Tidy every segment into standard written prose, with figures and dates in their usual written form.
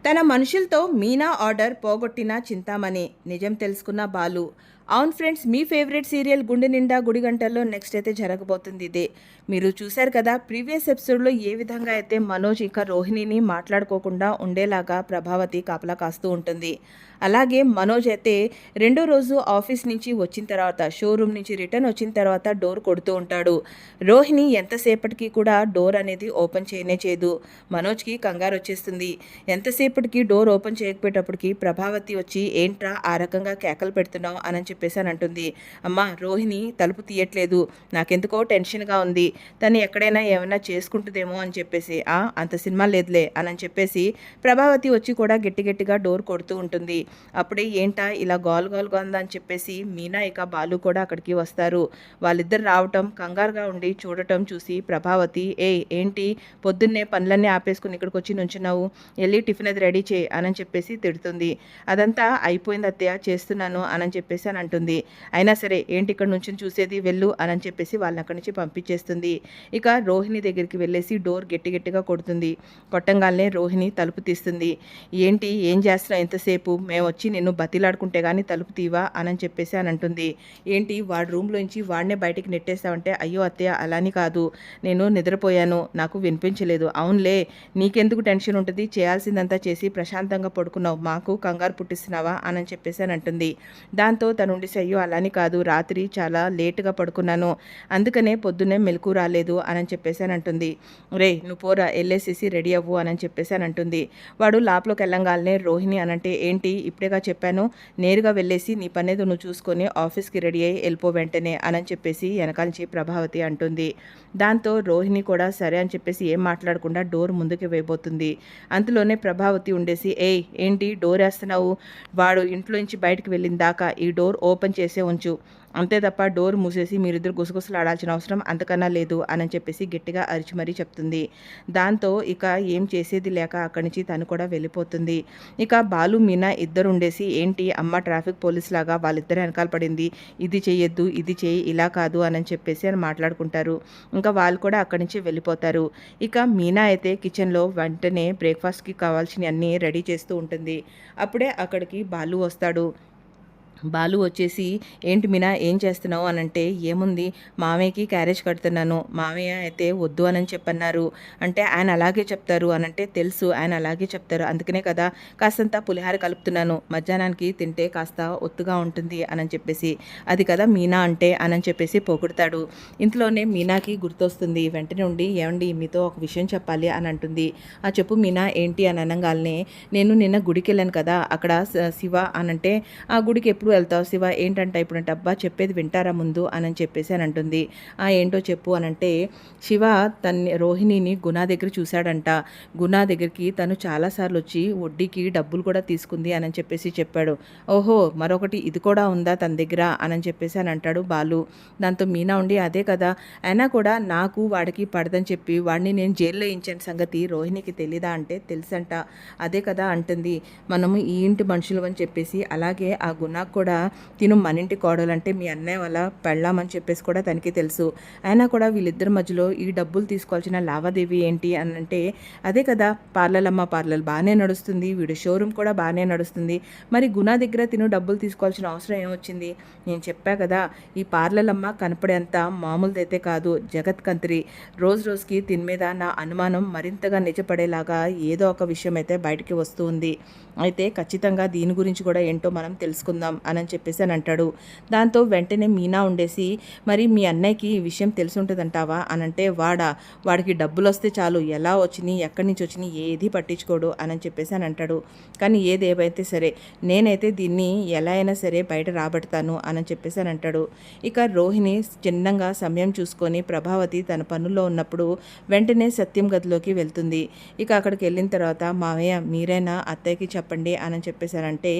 తన మనుషులతో మీనా ఆర్డర్ పోగొట్టిన చింతామణి నిజం తెలుసుకున్న బాలు. అవును ఫ్రెండ్స్, మీ ఫేవరెట్ సీరియల్ గుండె నిండా గుడి గంటల్లో నెక్స్ట్ అయితే జరగబోతుంది ఇదే. మీరు చూశారు కదా, ప్రీవియస్ ఎపిసోడ్లో ఏ విధంగా అయితే మనోజ్ ఇంకా రోహిణిని మాట్లాడుకోకుండా ఉండేలాగా ప్రభావతి కాపలా కాస్తూ ఉంటుంది. అలాగే మనోజ్ అయితే రెండో రోజు ఆఫీస్ నుంచి వచ్చిన తర్వాత, షోరూమ్ నుంచి రిటర్న్ వచ్చిన తర్వాత డోర్ కొడుతూ ఉంటాడు. రోహిణి ఎంతసేపటికి కూడా డోర్ అనేది ఓపెన్ చేయనే చేయదు. మనోజ్కి కంగారు వచ్చేస్తుంది. ఎంతసేపటికి డోర్ ఓపెన్ చేయకపోయేటప్పటికి ప్రభావతి వచ్చి, ఏంట్రా ఆ రకంగా కేకలు పెడుతున్నావు అని చెప్పేసి అని అంటుంది. అమ్మ, రోహిణి తలుపు తీయట్లేదు, నాకెందుకో టెన్షన్గా ఉంది, తను ఎక్కడైనా ఏమైనా చేసుకుంటుందేమో అని చెప్పేసి. అంత సినిమా లేదులే అని చెప్పేసి ప్రభావతి వచ్చి కూడా గట్టిగా డోర్ కొడుతూ ఉంటుంది. అప్పుడే ఏంటా ఇలా గోల్గా ఉందని చెప్పేసి మీనా ఇక బాలు కూడా అక్కడికి వస్తారు. వాళ్ళిద్దరు రావటం, కంగారుగా ఉండి చూడటం చూసి ప్రభావతి, ఏంటి పొద్దున్నే పనులన్నీ ఆపేసుకుని ఇక్కడికి వచ్చి నుంచున్నావు, వెళ్ళి టిఫిన్ అది రెడీ చేయి అని చెప్పేసి తిడుతుంది. అదంతా అయిపోయింది అత్తయ్య, చేస్తున్నాను అని చెప్పేసి అని అంటుంది. అయినా సరే ఏంటి ఇక్కడ నుంచి చూసేది, వెళ్ళు అని చెప్పేసి వాళ్ళని అక్కడి నుంచి పంపించేస్తుంది. ఇక రోహిణి దగ్గరికి వెళ్ళేసి డోర్ గట్టిగా కొడుతుంది. కొట్టంగానే రోహిణి తలుపు తీస్తుంది. ఏంటి, ఏం చేస్తున్నావు ఎంతసేపు, మేము వచ్చి నిన్ను బతిలాడుకుంటే కానీ తలుపు తీవా అని చెప్పేసి అని అంటుంది. ఏంటి, వాడి రూమ్లోంచి వాడినే బయటికి నెట్టేస్తావంటే, అయ్యో అత్తయ్య అలాని కాదు, నేను నిద్రపోయాను, నాకు వినిపించలేదు. అవునులే, నీకెందుకు టెన్షన్ ఉంటుంది, చేయాల్సిందంతా చేసి ప్రశాంతంగా పడుకున్నావు, మాకు కంగారు పుట్టిస్తున్నావా అని చెప్పేసి అని అంటుంది. దాంతో తనుండి, అయ్యో అలాని కాదు, రాత్రి చాలా లేటుగా పడుకున్నాను, అందుకనే పొద్దున్నే మెలకు రాలేదు అని చెప్పేసి అని అంటుంది. రే నువ్వు పోరా, వెళ్ళేసేసి రెడీ అవ్వు అని చెప్పేసి అని అంటుంది. వాడు లోపలికి వెళ్ళంగానే రోహిణి అనంటే, ఏంటి ఇప్పుడేగా చెప్పాను, నేరుగా వెళ్ళేసి నీ పనేదో నువ్వు చూసుకొని ఆఫీస్కి రెడీ అయ్యి వెళ్ళిపో వెంటనే అని చెప్పేసి వెనకాల్చి ప్రభావతి అంటుంది. దాంతో రోహిణి కూడా సరే అని చెప్పేసి ఏం మాట్లాడకుండా డోర్ ముందుకు వేయబోతుంది. అంతలోనే ప్రభావతి ఉండేసి, ఏంటి డోర్ వేస్తున్నావు, వాడు ఇంట్లోంచి బయటకు వెళ్ళిన దాకా ఈ డోర్ ఓపెన్ చేసే ఉంచు, అంతే తప్ప డోర్ మూసేసి మీరిద్దరు గుసగుసలు ఆడాల్సిన అవసరం అంతకన్నా లేదు అని చెప్పేసి గట్టిగా అరిచి మరీ చెప్తుంది. దాంతో ఇక ఏం చేసేది లేక అక్కడి నుంచి తను కూడా వెళ్ళిపోతుంది. ఇక బాలు మీనా ఇద్దరు ఉండేసి, ఏంటి అమ్మ ట్రాఫిక్ పోలీస్ లాగా వాళ్ళిద్దరు వెనకాల పడింది, ఇది చెయ్యొద్దు ఇది చెయ్యి ఇలా కాదు అని చెప్పేసి అని మాట్లాడుకుంటారు. ఇంకా వాళ్ళు కూడా అక్కడి నుంచి వెళ్ళిపోతారు. ఇక మీనా అయితే కిచెన్లో వెంటనే బ్రేక్ఫాస్ట్కి కావాల్సినవి అన్నీ రెడీ చేస్తూ ఉంటుంది. అప్పుడే అక్కడికి బాలు వస్తాడు. బాలు వచ్చేసి, ఏంటి మీనా ఏం చేస్తున్నావు అని అంటే, ఏముంది మామయ్యకి క్యారేజ్ కడుతున్నాను, మామయ్య అయితే వద్దు అని చెప్పన్నారు, అంటే ఆయన అలాగే చెప్తారు అని అంటే, తెలుసు ఆయన అలాగే చెప్తారు, అందుకనే కదా కాస్తంత పులిహార కలుపుతున్నాను, మధ్యాహ్నానికి తింటే కాస్త ఒత్తుగా ఉంటుంది అని చెప్పేసి, అది కదా మీనా అంటే అని చెప్పేసి పొగుడతాడు. ఇంట్లోనే మీనాకి గుర్తొస్తుంది. వెంటనే ఉండి, ఏమండి మీతో ఒక విషయం చెప్పాలి అని అంటుంది. చెప్పు మీనా ఏంటి అని అనగానే, నేను నిన్న గుడికి వెళ్ళాను కదా, అక్కడ శివ అనంటే, ఆ గుడికి ఎప్పుడు వెళ్తావు శివ, ఏంటంటే ఇప్పుడంటే, అబ్బా చెప్పేది వింటారా ముందు అని చెప్పేసి అని అంటుంది. ఏంటో చెప్పు అనంటే, శివ రోహిణిని గుణ దగ్గర చూశాడంట, గుణ దగ్గరికి తను చాలాసార్లు వచ్చి వడ్డీకి డబ్బులు కూడా తీసుకుంది అని చెప్పేసి చెప్పాడు. ఓహో, మరొకటి ఇది కూడా ఉందా తన దగ్గర అని చెప్పేసి అని అంటాడు బాలు. దాంతో మీనా ఉండి, అదే కదా, అయినా కూడా నాకు వాడికి పడదని చెప్పి వాడిని నేను జైల్లో వేయించిన సంగతి రోహిణికి తెలీదా అంటే, తెలుసంట, అదే కదా అంటుంది, మనము ఈ ఇంటి మనుషులు అని చెప్పేసి. అలాగే ఆ గుణకు కూడా తిను మన ఇంటి కోడలంటే మీ అన్నయ్య వల్ల పెళ్ళామని చెప్పేసి కూడా తనకి తెలుసు. అయినా కూడా వీళ్ళిద్దరి మధ్యలో ఈ డబ్బులు తీసుకోవాల్సిన లావాదేవీ ఏంటి అని అంటే, అదే కదా పార్లర్ బాగానే నడుస్తుంది, వీడు షోరూమ్ కూడా బాగానే నడుస్తుంది, మరి గుణ దగ్గర తిను డబ్బులు తీసుకోవాల్సిన అవసరం ఏమొచ్చింది, నేను చెప్పా కదా ఈ పార్లర్లమ్మ కనపడేంత మామూలుదైతే కాదు, జగత్ కంత్రి, రోజుకి తిని మీద నా అనుమానం మరింతగా నిజపడేలాగా ఏదో ఒక విషయం అయితే బయటికి వస్తూ ఉంది, అయితే ఖచ్చితంగా దీని గురించి కూడా ఏంటో మనం తెలుసుకుందాం అని చెప్పేసి అని అంటాడు. దాంతో వెంటనే మీనా ఉండేసి, మరి మీ అన్నయ్యకి ఈ విషయం తెలిసి ఉంటుందంటావా అని అంటే, వాడికి డబ్బులు వస్తే చాలు, ఎలా వచ్చినాయి ఎక్కడి నుంచి వచ్చినాయి ఏది పట్టించుకోడు అని చెప్పేసి అని అంటాడు. కానీ ఏదేమైతే సరే నేనైతే దీన్ని ఎలా అయినా సరే బయట రాబడతాను అని చెప్పేసి అని అంటాడు. ఇక రోహిణి చిన్నంగా సమయం చూసుకొని ప్రభావతి తన పనుల్లో ఉన్నప్పుడు వెంటనే సత్యం గదిలోకి వెళ్తుంది. ఇక అక్కడికి వెళ్ళిన తర్వాత, మావయ్య మీరైనా అత్తయ్యకి చెప్పండి అని చెప్పేశారంటే,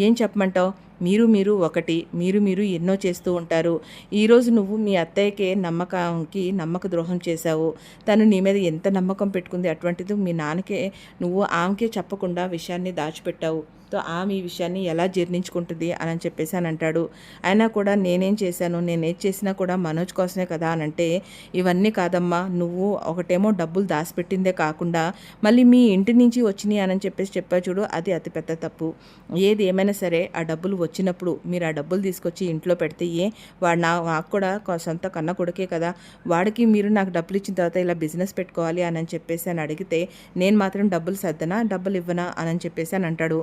ఏం చెప్పమంటావు, మీరు ఒకటి, మీరు ఎన్నో చేస్తూ ఉంటారు, ఈరోజు నువ్వు మీ అత్తయ్యకే నమ్మక ద్రోహం చేశావు, తను నీ మీద ఎంత నమ్మకం పెట్టుకుంది, అటువంటిది మీ నాన్నకే నువ్వు ఆమెకే చెప్పకుండా విషయాన్ని దాచిపెట్టావు, ఆమె ఈ విషయాన్ని ఎలా జీర్ణించుకుంటుంది అని చెప్పేసి అని అంటాడు. అయినా కూడా నేనేం చేశాను, నేనేది చేసినా కూడా మనోజ్ కోసమే కదా అని అంటే, ఇవన్నీ కాదమ్మా, నువ్వు ఒకటేమో డబ్బులు దాచిపెట్టిందే కాకుండా మళ్ళీ మీ ఇంటి నుంచి వచ్చినాయి అని చెప్పేసి చెప్పా చూడు, అది అతిపెద్ద తప్పు. ఏది ఏమైనా సరే ఆ డబ్బులు వచ్చినప్పుడు మీరు ఆ డబ్బులు తీసుకొచ్చి ఇంట్లో పెడితే వాడు నాకు కూడా సొంత కన్న కొడుకే కదా, వాడికి మీరు నాకు డబ్బులు ఇచ్చిన తర్వాత ఇలా బిజినెస్ పెట్టుకోవాలి అని చెప్పేసి అని అడిగితే నేను మాత్రం డబ్బులు సర్దనా, డబ్బులు ఇవ్వనా అని చెప్పేసి అని అంటాడు.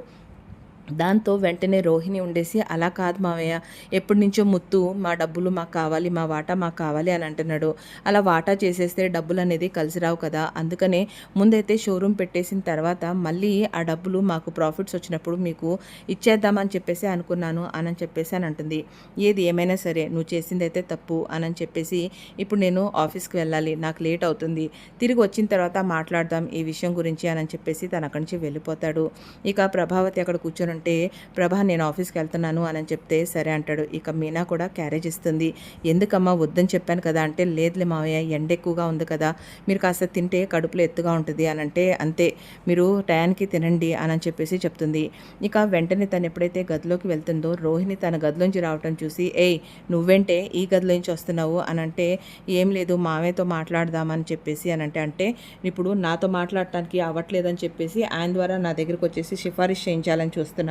దాంతో వెంటనే రోహిణి ఉండేసి, అలా కాదు మావయ్య, ఎప్పటి నుంచో ముత్తు మా డబ్బులు మాకు కావాలి, మా వాటా మాకు కావాలి అని అంటున్నాడు. అలా వాటా చేసేస్తే డబ్బులు అనేది కలిసి రావు కదా, అందుకనే ముందైతే షోరూమ్ పెట్టేసిన తర్వాత మళ్ళీ ఆ డబ్బులు మాకు ప్రాఫిట్స్ వచ్చినప్పుడు మీకు ఇచ్చేద్దామని చెప్పేసి అనుకున్నాను అని చెప్పేసి అని అంటుంది. ఏది ఏమైనా సరే నువ్వు చేసింది అయితే తప్పు అని చెప్పేసి, ఇప్పుడు నేను ఆఫీస్కి వెళ్ళాలి, నాకు లేట్ అవుతుంది, తిరిగి వచ్చిన తర్వాత మాట్లాడదాం ఈ విషయం గురించి అని చెప్పేసి తను అక్కడి నుంచి వెళ్ళిపోతాడు. ఇక ప్రభావతి అక్కడ కూర్చొని ఉంటే, ప్రభా నేను ఆఫీస్కి వెళ్తున్నాను అని చెప్తే సరే అంటాడు. ఇక మీనా కూడా క్యారేజ్ ఇస్తుంది. ఎందుకమ్మా వద్దని చెప్పాను కదా అంటే, లేదులే మావయ్య, ఎండ ఎక్కువగా ఉంది కదా, మీరు కాస్త తింటే కడుపులో ఎత్తుగా ఉంటుంది అని అంటే, అంతే మీరు టయానికి తినండి అని చెప్పేసి చెప్తుంది. ఇక వెంటనే తను ఎప్పుడైతే గదిలోకి వెళ్తుందో రోహిణి తన గదిలోంచి రావటం చూసి, ఏయ్ నువ్వేంటే ఈ గదిలోంచి వస్తున్నావు అని అంటే, ఏం లేదు మావయ్యతో మాట్లాడదామని చెప్పేసి అని అంటే ఇప్పుడు నాతో మాట్లాడటానికి అవ్వట్లేదని చెప్పేసి ఆయన ద్వారా నా దగ్గరికి వచ్చేసి సిఫారిష్ చేయించాలని చూస్తున్నాను,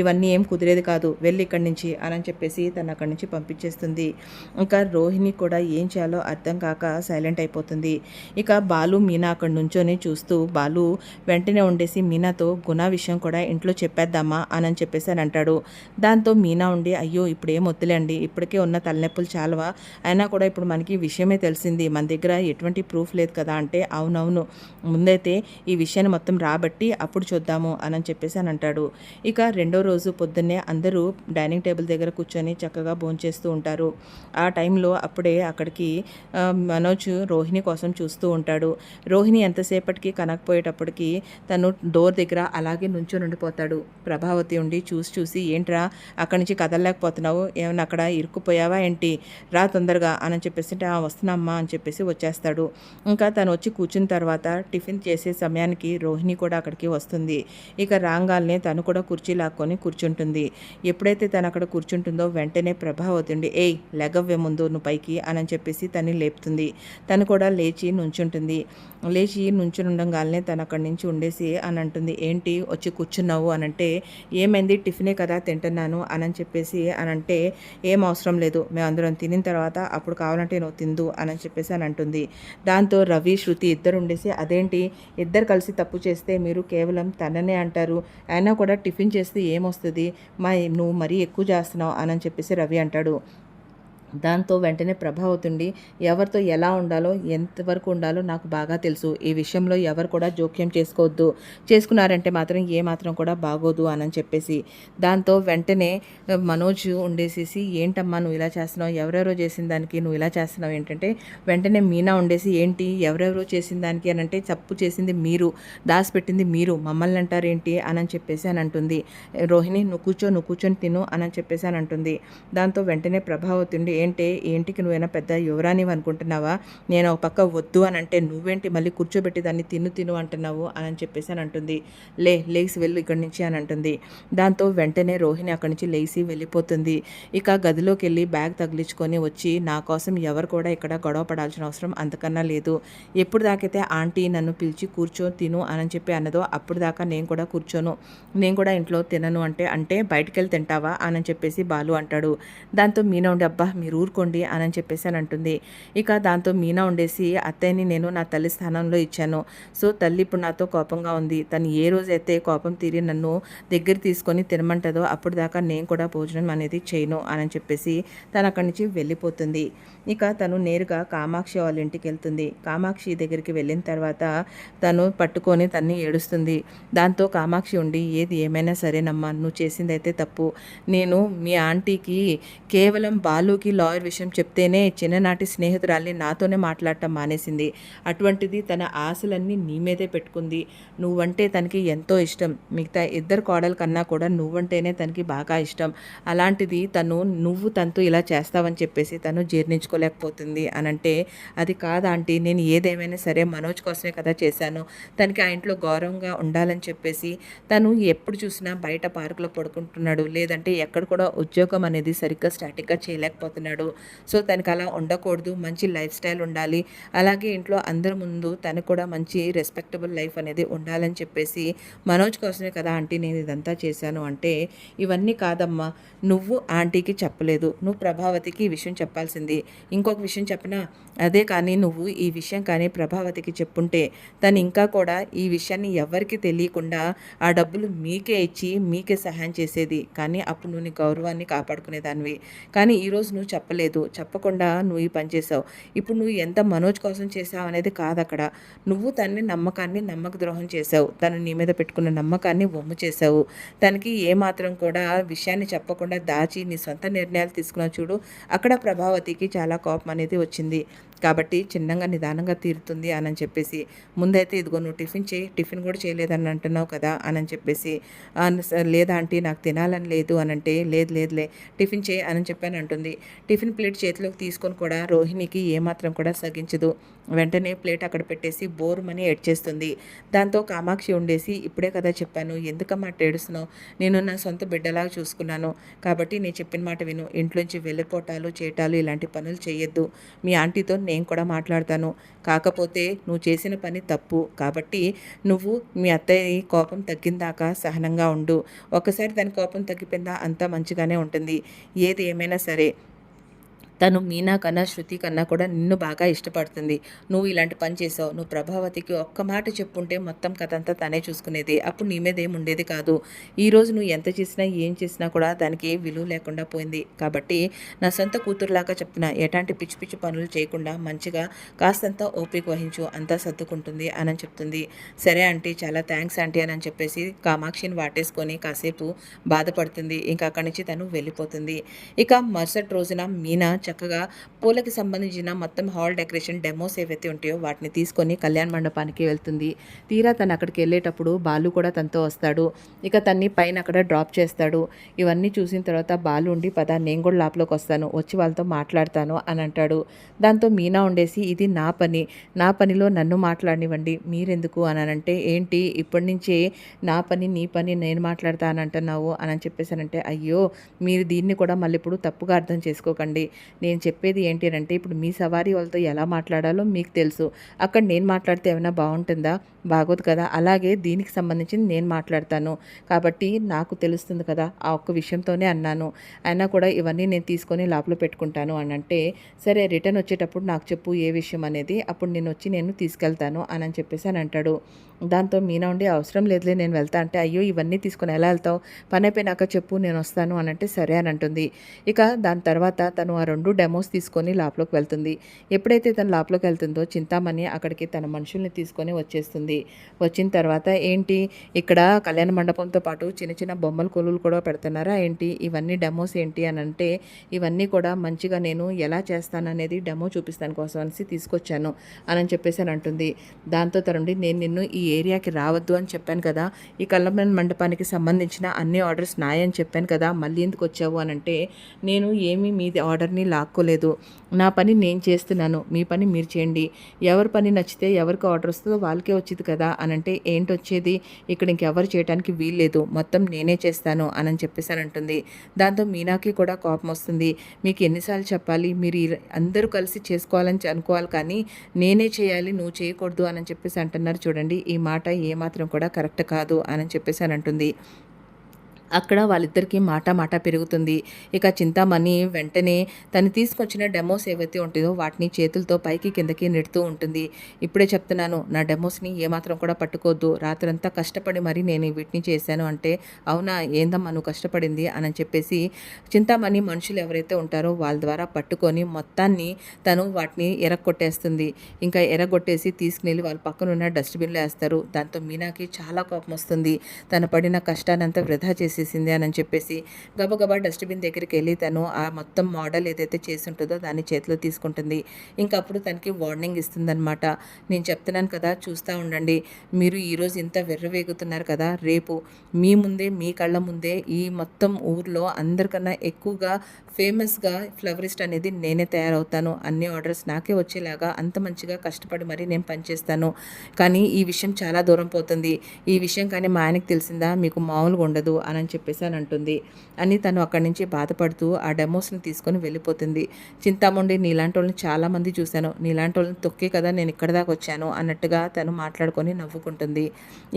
ఇవన్నీ ఏం కుదిరేది కాదు, వెళ్ళి ఇక్కడి నుంచి అని చెప్పేసి తను అక్కడి నుంచి పంపించేస్తుంది. ఇంకా రోహిణి కూడా ఏం చేయాలో అర్థం కాక సైలెంట్ అయిపోతుంది. ఇక బాలు మీనా అక్కడి నుంచొని చూస్తూ, బాలు వెంటనే ఉండేసి మీనాతో గుణ విషయం కూడా ఇంట్లో చెప్పేద్దామా అని చెప్పేసి అని అంటాడు. దాంతో మీనా ఉండి, అయ్యో ఇప్పుడు ఏం వద్దులేండి, ఇప్పటికే ఉన్న తలనొప్పులు చాలవా, అయినా కూడా ఇప్పుడు మనకి విషయమే తెలిసింది, మన దగ్గర ఎటువంటి ప్రూఫ్ లేదు కదా అంటే, అవునవును ముందైతే ఈ విషయాన్ని మొత్తం రాబట్టి అప్పుడు చూద్దాము అని చెప్పేసి అని అంటాడు. ఇక రెండో రోజు పొద్దున్నే అందరూ డైనింగ్ టేబుల్ దగ్గర కూర్చొని చక్కగా భోంచేస్తూ ఉంటారు. ఆ టైంలో అప్పుడే అక్కడికి మనోజ్ రోహిణి కోసం చూస్తూ ఉంటాడు. రోహిణి ఎంతసేపటికి కనకపోయేటప్పటికి తను డోర్ దగ్గర అలాగే నుంచొని ఉండిపోతాడు. ప్రభావతి ఉండి చూసి ఏంట్రా అక్కడి నుంచి కదలలేకపోతున్నావు, ఏమైనా అక్కడ ఇరుక్కుపోయావా ఏంటి, రా తొందరగా అని చెప్పేసి వస్తున్నామ్మా అని చెప్పేసి వచ్చేస్తాడు. ఇంకా తను వచ్చి కూర్చున్న తర్వాత టిఫిన్ చేసే సమయానికి రోహిణి కూడా అక్కడికి వస్తుంది. ఇక రాంగాల్నే తను కూడా కుర్చీ లాక్కొని కూర్చుంటుంది. ఎప్పుడైతే తను అక్కడ కూర్చుంటుందో వెంటనే ప్రభావతి ఉండి, ఏయ్ లెగవ్వే ముందు నువ్వు పైకి అని చెప్పేసి తను లేపుతుంది. తను కూడా లేచి నుంచుంటుంది. లేచి నుంచుని ఉండగానే తను అక్కడి నుంచి ఉండేసి అని అంటుంది, ఏంటి వచ్చి కూర్చున్నావు అని అంటే, ఏమైంది టిఫినే కదా తింటున్నాను అని చెప్పేసి అని అంటే, ఏం అవసరం లేదు, మేము అందరం తినిన తర్వాత అప్పుడు కావాలంటే నువ్వు తిందు అని చెప్పేసి అని అంటుంది. దాంతో రవి శృతి ఇద్దరు ఉండేసి, అదేంటి ఇద్దరు కలిసి తప్పు చేస్తే మీరు కేవలం తననే అంటారు, అయినా కూడా టిఫిన్ చేస్తే ఏమొస్తుంది, నువ్వు మరీ ఎక్కువ చేస్తున్నావు అని చెప్పేసి రవి అంటాడు. దాంతో వెంటనే ప్రభావతుండి, ఎవరితో ఎలా ఉండాలో ఎంతవరకు ఉండాలో నాకు బాగా తెలుసు, ఈ విషయంలో ఎవరు కూడా జోక్యం చేసుకోవద్దు, చేసుకున్నారంటే మాత్రం ఏమాత్రం కూడా బాగోదు అని చెప్పేసి, దాంతో వెంటనే మనోజ్ ఉండేసేసి, ఏంటమ్మా నువ్వు ఇలా చేస్తున్నావు, ఎవరెవరో చేసిన దానికి నువ్వు ఇలా చేస్తున్నావు ఏంటంటే, వెంటనే మీనా ఉండేసి, ఏంటి ఎవరెవరో చేసిన దానికి అని అంటే, తప్పు చేసింది మీరు, దాచిపెట్టింది మీరు, మమ్మల్ని అంటారేంటి అని చెప్పేసి అని అంటుంది. రోహిణి నువ్వు కూర్చొని తిను అని చెప్పేసి అని అంటుంది. దాంతో వెంటనే ప్రభావతుండి, ఏంటి ఏంటికి నువ్వైనా పెద్ద యువరానివి అనుకుంటున్నావా, నేను ఒక పక్క వద్దు అని అంటే నువ్వేంటి మళ్ళీ కూర్చోబెట్టి దాన్ని తిను అంటున్నావు అని చెప్పేసి అని అంటుంది. లేచి వెళ్ళు ఇక్కడి నుంచి అని అంటుంది. దాంతో వెంటనే రోహిణి అక్కడి నుంచి లేచి వెళ్ళిపోతుంది. ఇక గదిలోకి వెళ్ళి బ్యాగ్ తగిలించుకొని వచ్చి, నా కోసం ఎవరు కూడా ఇక్కడ గొడవ పడాల్సిన అవసరం అంతకన్నా లేదు, ఎప్పుడు దాకైతే ఆంటీ నన్ను పిలిచి తిను అని చెప్పి అన్నదో అప్పుడు దాకా నేను కూడా కూర్చోను, నేను కూడా ఇంట్లో తినను అంటే బయటికి వెళ్ళి తింటావా అని చెప్పేసి బాలు అంటాడు. దాంతో మీనా ఉండి, అబ్బా మీరు ఊరుకోండి అని చెప్పేసి అని అంటుంది. ఇక దాంతో మీనా ఉండేసి, అత్తయ్యని నేను నా తల్లి స్థానంలో ఇచ్చాను, సో తల్లి ఇప్పుడు నాతో కోపంగా ఉంది, తను ఏ రోజైతే కోపం తీరి నన్ను దగ్గర తీసుకొని తినమంటుందో అప్పుడు దాకా నేను కూడా భోజనం అనేది చేయను అని చెప్పేసి తను అక్కడి నుంచి వెళ్ళిపోతుంది. ఇక తను నేరుగా కామాక్షి వాళ్ళ ఇంటికి వెళ్తుంది. కామాక్షి దగ్గరికి వెళ్ళిన తర్వాత తను పట్టుకొని తన్ని ఏడుస్తుంది. దాంతో కామాక్షి ఉండి, ఏది ఏమైనా సరేనమ్మా, నువ్వు చేసిందైతే తప్పు, నేను మీ ఆంటీకి కేవలం బాలుకి లాయర్ విషయం చెప్తేనే చిన్ననాటి స్నేహితురాల్ని నాతోనే మాట్లాడటం మానేసింది. అటువంటిది తన ఆశలన్నీ నీ మీదే పెట్టుకుంది. నువ్వంటే తనకి ఎంతో ఇష్టం. మిగతా ఇద్దరు కోడల కన్నా కూడా నువ్వంటేనే తనకి బాగా ఇష్టం. అలాంటిది నువ్వు తనతో ఇలా చేస్తావని చెప్పేసి తను జీర్ణించుకోలేకపోతుంది అనంటే, అది కాదు ఆంటీ, నేను ఏదేమైనా సరే మనోజ్ కోసమే కదా చేశాను. తనకి ఆ ఇంట్లో గౌరవంగా ఉండాలని చెప్పేసి తను ఎప్పుడు చూసినా బయట పార్కులో పడుకుంటున్నాడు. లేదంటే ఎక్కడ కూడా ఉద్యోగం అనేది సరిగ్గా స్టాటిక్‌గా చేయలేకపోతున్నాడు. సో, తనకి అలా ఉండకూడదు. మంచి లైఫ్ స్టైల్ ఉండాలి. అలాగే ఇంట్లో అందరి ముందు తనకు కూడా మంచి రెస్పెక్టబుల్ లైఫ్ అనేది ఉండాలని చెప్పేసి మనోజ్ కోసమే కదా ఆంటీ నేను ఇదంతా చేశాను అంటే, ఇవన్నీ కాదమ్మా, నువ్వు ఆంటీకి చెప్పలేదు. నువ్వు ప్రభావతికి ఈ విషయం చెప్పాల్సింది. ఇంకొక విషయం చెప్పనా? అదే కానీ నువ్వు ఈ విషయం కానీ ప్రభావతికి చెప్పుంటే తను ఇంకా కూడా ఈ విషయాన్ని ఎవ్వరికీ తెలియకుండా ఆ డబ్బులు మీకే ఇచ్చి మీకే సహాయం చేసేది. కానీ అప్పుడు నువ్వు నీ గౌరవాన్ని కాపాడుకునేదానివి. కానీ ఈరోజు నువ్వు చెప్పలేదు. చెప్పకుండా నువ్వు ఈ పని చేసావు. ఇప్పుడు నువ్వు ఎంత మనోజ్ కోసం చేసావు అనేది కాదక్కడ. నువ్వు నమ్మకాన్ని నమ్మక ద్రోహం చేసావు. తను నీ మీద పెట్టుకున్న నమ్మకాన్ని వమ్ము చేసావు. తనకి ఏమాత్రం కూడా విషయాన్ని చెప్పకుండా దాచి నీ సొంత నిర్ణయాలు తీసుకున్నావు చూడు. అక్కడ ప్రభావతికి చాలా కోపం అనేది వచ్చింది. కాబట్టి చిన్నగా నిదానంగా తీరుతుంది అని చెప్పేసి, ముందైతే ఇదిగో నువ్వు టిఫిన్ చేయి, టిఫిన్ కూడా చేయలేదని అంటున్నావు కదా అని చెప్పేసి, లేదా ఆంటీ నాకు తినాలని లేదు అనంటే, లేదులే టిఫిన్ చేయి అని చెప్పాను అంటుంది. టిఫిన్ ప్లేట్ చేతిలోకి తీసుకొని కూడా రోహిణికి ఏమాత్రం కూడా సగించదు. వెంటనే ప్లేట్ అక్కడ పెట్టేసి బోరుమని ఏడ్చేస్తుంది. దాంతో కామాక్షి ఉండేసి, ఇప్పుడే కదా చెప్పాను, ఎందుకమ్మా ఏడుస్తున్నావు? నేను నా సొంత బిడ్డలాగా చూసుకున్నాను. కాబట్టి నేను చెప్పిన మాట విను. ఇంట్లోంచి వెళ్ళిపోవటాలు చేయటాలు ఇలాంటి పనులు చేయొద్దు. మీ ఆంటీతో నేను కూడా మాట్లాడతాను. కాకపోతే నువ్వు చేసిన పని తప్పు. కాబట్టి నువ్వు మీ అత్తయ్య కోపం తగ్గిందాకా సహనంగా ఉండు. ఒక్కసారి తన కోపం తగ్గిపోయిందా అంతా మంచిగానే ఉంటుంది. ఏది ఏమైనా సరే తను మీనా కన్నా శృతి కన్నా కూడా నిన్ను బాగా ఇష్టపడుతుంది. నువ్వు ఇలాంటి పని చేసావు. నువ్వు ప్రభావతికి ఒక్క మాట చెప్పుంటే మొత్తం కథ అంతా తనే చూసుకునేది. అప్పుడు నీ మీద ఏం ఉండేది కాదు. ఈరోజు నువ్వు ఎంత చేసినా ఏం చేసినా కూడా దానికి విలువ లేకుండా పోయింది. కాబట్టి నా సొంత కూతురులాగా చెప్తున్నా, ఎలాంటి పిచ్చి పిచ్చి పనులు చేయకుండా మంచిగా కాస్తంత ఓపిక వహించు, అంతా సర్దుకుంటుంది అని చెప్తుంది. సరే ఆంటీ, చాలా థ్యాంక్స్ ఆంటీ అని చెప్పేసి కామాక్షిని వాటేసుకొని కాసేపు బాధపడుతుంది. ఇంకా అక్కడి నుంచి తను వెళ్ళిపోతుంది. ఇక మరుసటి రోజున మీనా చక్కగా పూలకి సంబంధించిన మొత్తం హాల్ డెకరేషన్ డెమోస్ ఏవైతే ఉంటాయో వాటిని తీసుకొని కళ్యాణ మండపానికి వెళ్తుంది. తీరా తను అక్కడికి వెళ్ళేటప్పుడు బాలు కూడా తనతో వస్తాడు. ఇక తన్ని పైన అక్కడ డ్రాప్ చేస్తాడు. ఇవన్నీ చూసిన తర్వాత బాలు ఉండి, పద నేను కూడా లోపలికి వస్తాను, వచ్చి వాళ్ళతో మాట్లాడతాను అని అంటాడు. దాంతో మీనా ఉండేసి, ఇది నా పనిలో నన్ను మాట్లాడనివ్వండి, మీరెందుకు అని అంటే, ఏంటి ఇప్పటి నుంచే నా పని నీ పని నేను మాట్లాడతా అని అంటున్నావు అని చెప్పేసానంటే, అయ్యో మీరు దీన్ని కూడా మళ్ళీ ఇప్పుడు తప్పుగా అర్థం చేసుకోకండి. నేను చెప్పేది ఏంటి అంటే, ఇప్పుడు మీ సవారీ వాళ్ళతో ఎలా మాట్లాడాలో మీకు తెలుసు. అక్కడ నేను మాట్లాడితే ఏమైనా బాగుంటుందా? బాగోదు కదా. అలాగే దీనికి సంబంధించి నేను మాట్లాడతాను. కాబట్టి నాకు తెలుస్తుంది కదా, ఆ ఒక్క విషయంతోనే అన్నాను. అయినా కూడా ఇవన్నీ నేను తీసుకొని లోపల పెట్టుకుంటాను అని అంటే, సరే రిటర్న్ వచ్చేటప్పుడు నాకు చెప్పు ఏ విషయం అనేది, అప్పుడు నేను తీసుకెళ్తాను అని చెప్పేసి అని అంటాడు. దాంతో మీనా ఉండి, అవసరం లేదులే నేను వెళ్తా అంటే, అయ్యో ఇవన్నీ తీసుకొని ఎలా వెళ్తావు? పని అయిపోయినాక చెప్పు నేను వస్తాను అని అంటే, సరే అని అంటుంది. ఇక దాని తర్వాత తను ఆ 2 డెమోస్ తీసుకొని లోపలికి వెళ్తుంది. ఎప్పుడైతే తను లోపలికి వెళ్తుందో చింతామణి అక్కడికి తన మనుషుల్ని తీసుకొని వచ్చేస్తుంది. వచ్చిన తర్వాత, ఏంటి ఇక్కడ కళ్యాణ మండపంతో పాటు చిన్న చిన్న బొమ్మల కొలువులు కూడా పెడుతున్నారా ఏంటి? ఇవన్నీ డెమోస్ ఏంటి అని అంటే, ఇవన్నీ కూడా మంచిగా నేను ఎలా చేస్తాననేది డెమో చూపిస్తాను కోసం అనేసి తీసుకొచ్చాను అని చెప్పేసి అని అంటుంది. దాంతో తరుండి, నేను నిన్ను ఈ ఏరియాకి రావద్దు అని చెప్పాను కదా, ఈ కళ్యాణ మండపానికి సంబంధించిన అన్ని ఆర్డర్స్ నాయని చెప్పాను కదా, మళ్ళీ ఎందుకు వచ్చావు అని అంటే, నేను ఏమీ మీది ఆర్డర్ని లాక్కోలేదు. నా పని నేను చేస్తున్నాను, మీ పని మీరు చేయండి. ఎవరి పని నచ్చితే ఎవరికి ఆర్డర్ వస్తుందో వాళ్ళకే వచ్చింది కదా అని అంటే, ఏంటి వచ్చేది? ఇక్కడ ఇంకెవరు చేయడానికి వీల్లేదు, మొత్తం నేనే చేస్తాను అని చెప్పేసానంటుంది. దాంతో మీనాకి కూడా కోపం వస్తుంది. మీకు ఎన్నిసార్లు చెప్పాలి, మీరు అందరూ కలిసి చేసుకోవాలని అనుకోవాలి, కానీ నేనే చేయాలి నువ్వు చేయకూడదు అని చెప్పేసి అంటున్నారు చూడండి. ఈ మాట ఏమాత్రం కూడా కరెక్ట్ కాదు అని చెప్పేసి అని అంటుంది. అక్కడ వాళ్ళిద్దరికీ మాట పెరుగుతుంది. ఇక చింతామణి వెంటనే తను తీసుకొచ్చిన డెమోస్ ఏవైతే ఉంటాయో వాటిని చేతులతో పైకి కిందకి నెడుతూ ఉంటుంది. ఇప్పుడే చెప్తున్నాను, నా డెమోస్ని ఏమాత్రం కూడా పట్టుకోవద్దు, రాత్రంతా కష్టపడి మరి నేను వీటిని చేశాను అంటే, అవునా ఏందమ్మా నువ్వు కష్టపడింది అని చెప్పేసి చింతామణి మనుషులు ఎవరైతే ఉంటారో వాళ్ళ ద్వారా పట్టుకొని మొత్తాన్ని తను వాటిని ఎరగొట్టేస్తుంది. ఇంకా ఎరగొట్టేసి తీసుకుని వాళ్ళ పక్కన ఉన్న డస్ట్బిన్లో వేస్తారు. దాంతో మీనాకి చాలా కోపం వస్తుంది. తను పడిన కష్టాన్ని అంతా వృధా చేసి చేసేసింది అని చెప్పేసి గబగబా డస్ట్బిన్ దగ్గరికి వెళ్ళి తను ఆ మొత్తం మోడల్ ఏదైతే చేసి ఉంటుందో దాన్ని చేతిలో తీసుకుంటుంది. ఇంకప్పుడు తనకి వార్నింగ్ ఇస్తుందన్నమాట. నేను చెప్తున్నాను కదా, చూస్తూ ఉండండి, మీరు ఈరోజు ఇంత వెర్రవేగుతున్నారు కదా, రేపు మీ ముందే మీ కళ్ళ ముందే ఈ మొత్తం ఊర్లో అందరికన్నా ఎక్కువగా ఫేమస్గా ఫ్లవరిస్ట్ అనేది నేనే తయారవుతాను. అన్ని ఆర్డర్స్ నాకే వచ్చేలాగా అంత మంచిగా కష్టపడి మరీ నేను పనిచేస్తాను. కానీ ఈ విషయం చాలా దూరం పోతుంది. ఈ విషయం కానీ మా ఆయనకి తెలిసిందా మీకు మామూలుగా ఉండదు అని చెప్పేసి అని అంటుంది. అని తను అక్కడి నుంచి బాధపడుతూ ఆ డెమోస్ని తీసుకొని వెళ్ళిపోతుంది. చింతామణి, నీలాంటి వాళ్ళని చాలామంది చూశాను, నీలాంటి వాళ్ళని తొక్కే కదా నేను ఇక్కడ దాకా వచ్చాను అన్నట్టుగా తను మాట్లాడుకొని నవ్వుకుంటుంది.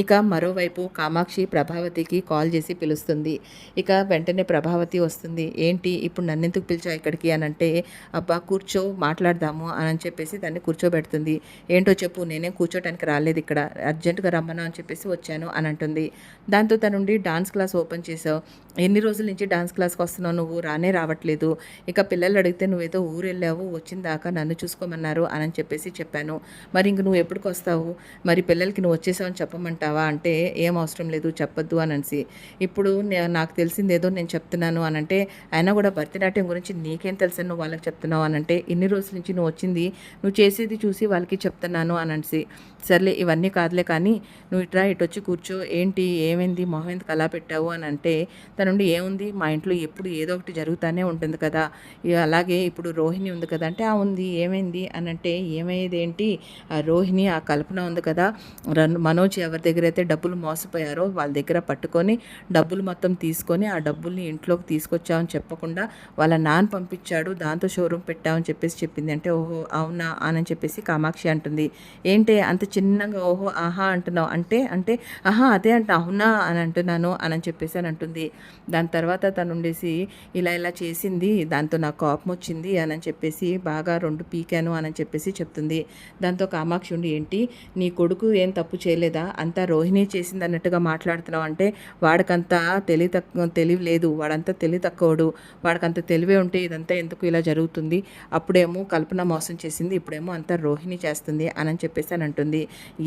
ఇక మరోవైపు కామాక్షి ప్రభావతికి కాల్ చేసి పిలుస్తుంది. ఇక వెంటనే ప్రభావతి వస్తుంది. ఏంటి ఇప్పుడు నన్నెందుకు పిలిచావు ఇక్కడికి అని అంటే, అబ్బా కూర్చో మాట్లాడదాము అని చెప్పేసి దాన్ని కూర్చోబెడుతుంది. ఏంటో చెప్పు, నేనేం కూర్చోటానికి రాలేదు, ఇక్కడ అర్జెంటుగా రమ్మను అని చెప్పేసి వచ్చాను అని అంటుంది. దాంతో తనుండి డాన్స్ క్లాస్ ఓపెన్ చేసావు, ఎన్ని రోజుల నుంచి డాన్స్ క్లాస్కి వస్తున్నావు, నువ్వు రానే రావట్లేదు, ఇక పిల్లలు అడిగితే నువ్వేదో ఊరు వెళ్ళావు, వచ్చిన దాకా నన్ను చూసుకోమన్నారు అని చెప్పేసి చెప్పాను, మరి ఇంక నువ్వు ఎప్పటికి వస్తావు, మరి పిల్లలకి నువ్వు వచ్చేసావు అని చెప్పమంటావా అంటే, ఏం అవసరం లేదు చెప్పొద్దు అనేసి, ఇప్పుడు నాకు తెలిసిందేదో నేను చెప్తున్నాను అని అంటే, అయినా కూడా భరతనాట్యం గురించి నీకేం తెలుసు నువ్వు వాళ్ళకి చెప్తున్నావు అని అంటే, ఇన్ని రోజుల నుంచి నువ్వు వచ్చింది నువ్వు చేసేది చూసి వాళ్ళకి చెప్తున్నాను అనేసి, సర్లే ఇవన్నీ కాదులే కానీ నువ్వు ఇటు వచ్చి కూర్చో, ఏంటి ఏమైంది మొహం ఎందుకు అలా పెట్టావు అని అంటే, తనుండి ఏముంది మా ఇంట్లో ఎప్పుడు ఏదో ఒకటి జరుగుతూనే ఉంటుంది కదా, అలాగే ఇప్పుడు రోహిణి ఉంది కదా అంటే, ఆ ఉంది ఏమైంది అని అంటే, ఏమయ్యేది ఏంటి, ఆ రోహిణి ఆ కల్పన ఉంది కదా, మనోజ్ ఎవరి దగ్గర అయితే డబ్బులు మోసపోయారో వాళ్ళ దగ్గర పట్టుకొని డబ్బులు మొత్తం తీసుకొని ఆ డబ్బుల్ని ఇంట్లోకి తీసుకొచ్చామని చెప్పకుండా వాళ్ళ నాన్న పంపించాడు, దాంతో షోరూమ్ పెట్టామని చెప్పేసి చెప్పింది. అంటే ఓహో అవునా అని చెప్పేసి కామాక్షి అంటుంది. ఏంటి అంత చిన్నగా ఓహో ఆహా అంటున్నావు అంటే అంటే ఆహా అదే అంటే అవునా అని అంటున్నాను అని చెప్పేసి అని అంటుంది. దాని తర్వాత తను ఉండేసి ఇలా చేసింది, దాంతో నాకు కోపం వచ్చింది అని చెప్పేసి బాగా రెండు పీకాను అని చెప్పేసి చెప్తుంది. దాంతో కామాక్షి ఉండి, ఏంటి నీ కొడుకు ఏం తప్పు చేయలేదా, అంతా రోహిణి చేసింది అన్నట్టుగా మాట్లాడుతున్నావు అంటే, వాడికంతా తెలివి లేదు, వాడంతా తెలివి తక్కువడు, వాడికంత తెలివే ఉంటే ఇదంతా ఎందుకు ఇలా జరుగుతుంది, అప్పుడేమో కల్పన మోసం చేసింది, ఇప్పుడేమో అంతా రోహిణి చేస్తుంది అని చెప్పేసి అని అంటుంది.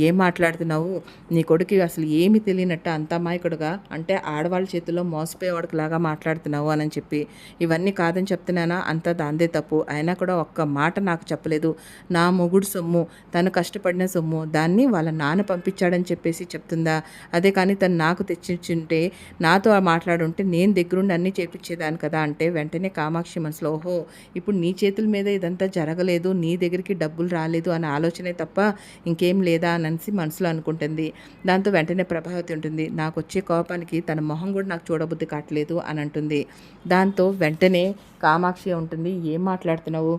ఏం మాట్లాడుతున్నావు, నీ కొడుకు అసలు ఏమి తెలియనట్టు అంత అమాయకుడుగా, అంటే ఆడవాళ్ళ చేతుల్లో మోసపోయేవాడికి లాగా మాట్లాడుతున్నావు అని చెప్పి, ఇవన్నీ కాదని చెప్తున్నానా, అంతా దాందే తప్పు, అయినా కూడా ఒక్క మాట నాకు చెప్పలేదు, నా మొగుడు సొమ్ము, తను కష్టపడిన సొమ్ము, దాన్ని వాళ్ళ నాన్న పంపించాడని చెప్పేసి చెప్తుందా, అదే కానీ తను నాకు తెచ్చిచ్చుంటే నాతో మాట్లాడుంటే నేను దగ్గరుండి అన్నీ చేపించేదాన్ని కదా అంటే, వెంటనే కామాక్షి మనసులో ఓహో ఇప్పుడు నీ చేతుల మీద ఇదంతా జరగలేదు, నీ దగ్గరికి డబ్బులు రాలేదు అనే ఆలోచనే తప్ప ఇంకేం లేదా అని మనసులో అనుకుంటుంది. దాంతో వెంటనే ప్రభావతి ఉంటుంది, నాకు వచ్చే కోపానికి తన మొహం కూడా నాకు చూడబుద్ధి కావట్లేదు అని అంటుంది. దాంతో వెంటనే కామాక్షి ఉంటుంది, ఏం మాట్లాడుతున్నావు,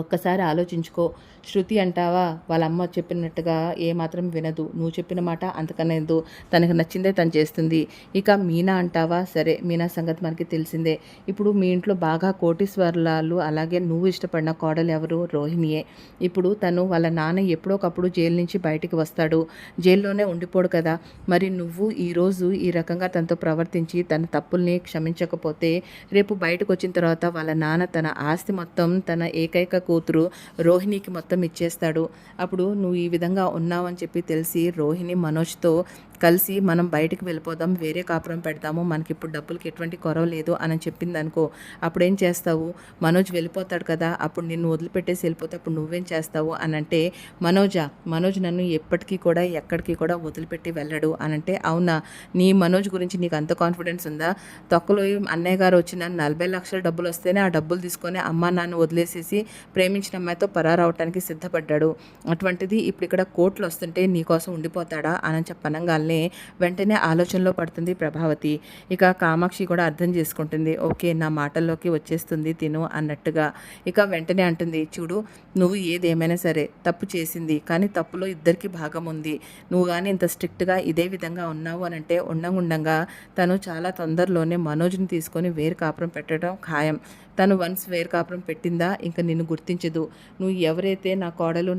ఒక్కసారి ఆలోచించుకో, శృతి అంటావా వాళ్ళ అమ్మ చెప్పినట్టుగా ఏమాత్రం వినదు, నువ్వు చెప్పిన మాట అంతకన్నా ఎందు తనకు నచ్చిందే తను చేస్తుంది. ఇక మీనా అంటావా, సరే మీనా సంగతి మనకి తెలిసిందే, ఇప్పుడు మీ ఇంట్లో బాగా కోటీశ్వర్లాలు అలాగే నువ్వు ఇష్టపడిన కోడలు ఎవరు, రోహిణియే. ఇప్పుడు తను వాళ్ళ నాన్న ఎప్పుడోకప్పుడు జైలు నుంచి బయటికి వస్తాడు, జైల్లోనే ఉండిపోడు కదా, మరి నువ్వు ఈరోజు ఈ రకంగా తనతో ప్రవర్తించి తన తప్పుల్ని క్షమించకపోతే రేపు బయటకు వచ్చిన తర్వాత వాళ్ళ నాన్న తన ఆస్తి మొత్తం తన ఏకైక కూతురు రోహిణికి మొత్తం ఇచ్చేస్తాడు. అప్పుడు నువ్వు ఈ విధంగా ఉన్నావని చెప్పి తెలిసి రోహిణి మనోజ్తో కలిసి మనం బయటికి వెళ్ళిపోదాం, వేరే కాపురం పెడతాము, మనకి ఇప్పుడు డబ్బులకి ఎటువంటి కొరవ లేదు అని చెప్పింది అనుకో, అప్పుడేం చేస్తావు, మనోజ్ వెళ్ళిపోతాడు కదా, అప్పుడు నిన్ను వదిలిపెట్టేసి వెళ్ళిపోతే అప్పుడు నువ్వేం చేస్తావు అని అంటే, మనోజ్ నన్ను ఎప్పటికీ కూడా ఎక్కడికి కూడా వదిలిపెట్టి వెళ్ళడు అని అంటే, అవునా నీ మనోజ్ గురించి నీకు అంత కాన్ఫిడెన్స్ ఉందా, తొక్కలో అన్నయ్య గారు వచ్చిన 40 లక్షల డబ్బులు వస్తేనే ఆ డబ్బులు తీసుకొని అమ్మా నాన్న వదిలేసేసి ప్రేమించిన అమ్మాయితో పరారవటానికి సిద్ధపడ్డాడు, అటువంటిది ఇప్పుడు ఇక్కడ కోట్లు వస్తుంటే నీకోసం ఉండిపోతాడా అని చెప్పనంగానే వెంటనే ఆలోచనలో పడుతుంది ప్రభావతి. ఇక కామాక్షి కూడా అర్థం చేసుకుంటుంది, ఓకే నా మాటల్లోకి వచ్చేస్తుంది తిను అన్నట్టుగా. ఇక వెంటనే అంటుంది, చూడు నువ్వు ఏదేమైనా సరే తప్పు చేసింది, కానీ తప్పులో ఇద్దరికి భాగం ఉంది, నువ్వు కానీ ఇంత స్ట్రిక్ట్గా ఇదే విధంగా ఉన్నావు అని అంటే ఉండంగా తను చాలా తొందరలోనే మనోజ్ని తీసుకొని వేరు కాపురం పెట్టడం ఖాయం. తను వన్స్ వేరు కాపురం పెట్టిందా ఇంకా నిన్ను గుర్తించదు, నువ్వు ఎవరైతే నా కోడలు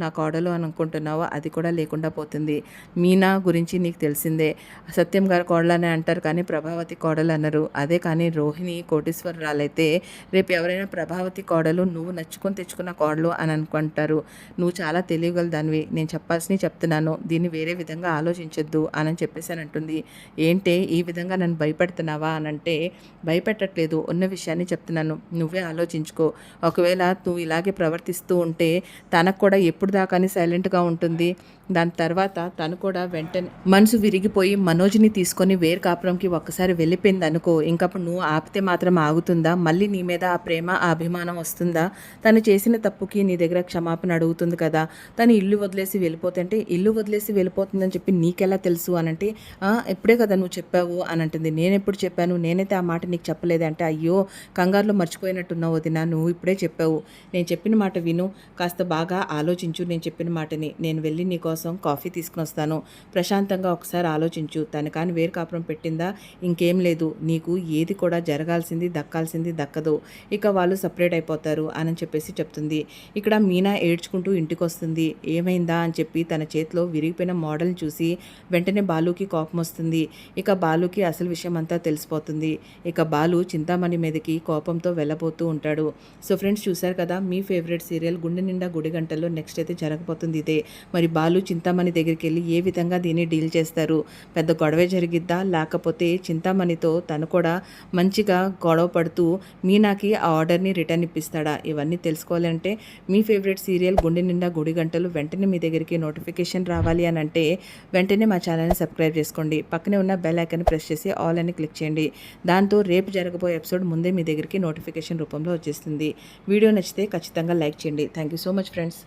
అని అనుకుంటున్నావో అది కూడా లేకుండా పోతుంది. మీనా గురించి నీకు తెలిసిందే. సత్యం గారు కోడలనే అంటారు కానీ ప్రభావతి కోడలు అనరు. అదే కానీ రోహిణి కోటీశ్వరురాలైతే రేపు ఎవరైనా ప్రభావతి కోడలు నువ్వు నచ్చుకొని తెచ్చుకున్న కోడలు అని అనుకుంటారు. నువ్వు చాలా తెలియగల దానివి, నేను చెప్పాల్సినవి చెప్తున్నాను, దీన్ని వేరే విధంగా ఆలోచించొద్దు అని చెప్పేసానంటుంది. ఏంటే ఈ విధంగా నన్ను భయపెడుతున్నావా అని అంటే, భయపెట్టట్లేదు, ఉన్న విషయాన్ని చెప్తున్నాను, నువ్వే ఆలోచించుకో. ఒకవేళ నువ్వు ఇలాగే ప్రవర్తిస్తూ ఉంటే తనకు కూడా ఎప్పుడు దాకాని సైలెంట్గా ఉంటుంది. దాని తర్వాత తను కూడా వెంటనే మనసు విరిగిపోయి మనోజ్ని తీసుకొని వేరు కాపురంకి ఒక్కసారి వెళ్ళిపోయింది అనుకో, ఇంకప్పుడు నువ్వు ఆపితే మాత్రం ఆగుతుందా? మళ్ళీ నీ మీద ఆ ప్రేమ ఆ అభిమానం వస్తుందా? తను చేసిన తప్పుకి నీ దగ్గర క్షమాపణ అడుగుతుంది కదా. తను ఇల్లు వదిలేసి వెళ్ళిపోతుంటే ఇల్లు వదిలేసి వెళ్ళిపోతుందని చెప్పి నీకెలా తెలుసు అనంటే, ఇప్పుడే కదా నువ్వు చెప్పావు అని అంటుంది. నేను ఎప్పుడు చెప్పాను? నేనైతే ఆ మాట నీకు చెప్పలేదు అంటే, అయ్యో కంగారులో మర్చిపోయినట్టున్నావు వదినా, నువ్వు ఇప్పుడే చెప్పావు, నేను చెప్పిన మాట విను, కాస్త బాగా ఆలోచించు, నేను చెప్పిన మాటని, నేను వెళ్ళి నీకోసం కాఫీ తీసుకుని వస్తాను, ప్రశాంతంగా ఒకసారి ఆలోచించు, తను కానీ వేరు కాపురం పెట్టిందా, ఇంకేం లేదు, నీకు ఏది కూడా జరగాల్సింది దక్కాల్సింది దక్కదు, ఇక వాళ్ళు సపరేట్ అయిపోతారు అని చెప్పేసి చెప్తుంది. ఇక్కడ మీనా ఏడ్చుకుంటూ ఇంటికి వస్తుంది. ఏమైందా అని చెప్పి తన చేతిలో విరిగిపోయిన మోడల్ని చూసి వెంటనే బాలుకి కోపం వస్తుంది. ఇక బాలుకి అసలు విషయం అంతా తెలిసిపోతుంది. ఇక బాలు చింతామణి మీదకి కోపంతో వెళ్ళబోతూ ఉంటాడు. సో ఫ్రెండ్స్, చూశారు కదా మీ ఫేవరెట్ సీరియల్ గుండె నిండా గుడి గంటల్లో నెక్స్ట్ అయితే జరగబోతుంది ఇదే. మరి బాలు చింతామణి దగ్గరికి వెళ్ళి ఏ విధంగా దీన్ని డీల్ చేస్తారు? పెద్ద గొడవే జరిగిద్దా, లేకపోతే చింతామణితో తను కూడా మంచిగా గొడవ పడుతూ మీనాకి ఆ ఆర్డర్ని రిటర్న్ ఇప్పిస్తాడా? ఇవన్నీ తెలుసుకోవాలంటే మీ ఫేవరెట్ సీరియల్ గుండె నిండా గుడి గంటలు వెంటనే మీ దగ్గరికి నోటిఫికేషన్ రావాలి అని అంటే వెంటనే మా ఛానల్ని సబ్స్క్రైబ్ చేసుకోండి. పక్కనే ఉన్న బెల్ ఐకాన్ని ప్రెస్ చేసి ఆల్ అని క్లిక్ చేయండి. దాంతో రేపు జరగబోయే ఎపిసోడ్ ముందే మీ దగ్గరికి నోటిఫికేషన్ రూపంలో వచ్చేస్తుంది. వీడియో నచ్చితే ఖచ్చితంగా లైక్ చేయండి. Thank you so much friends.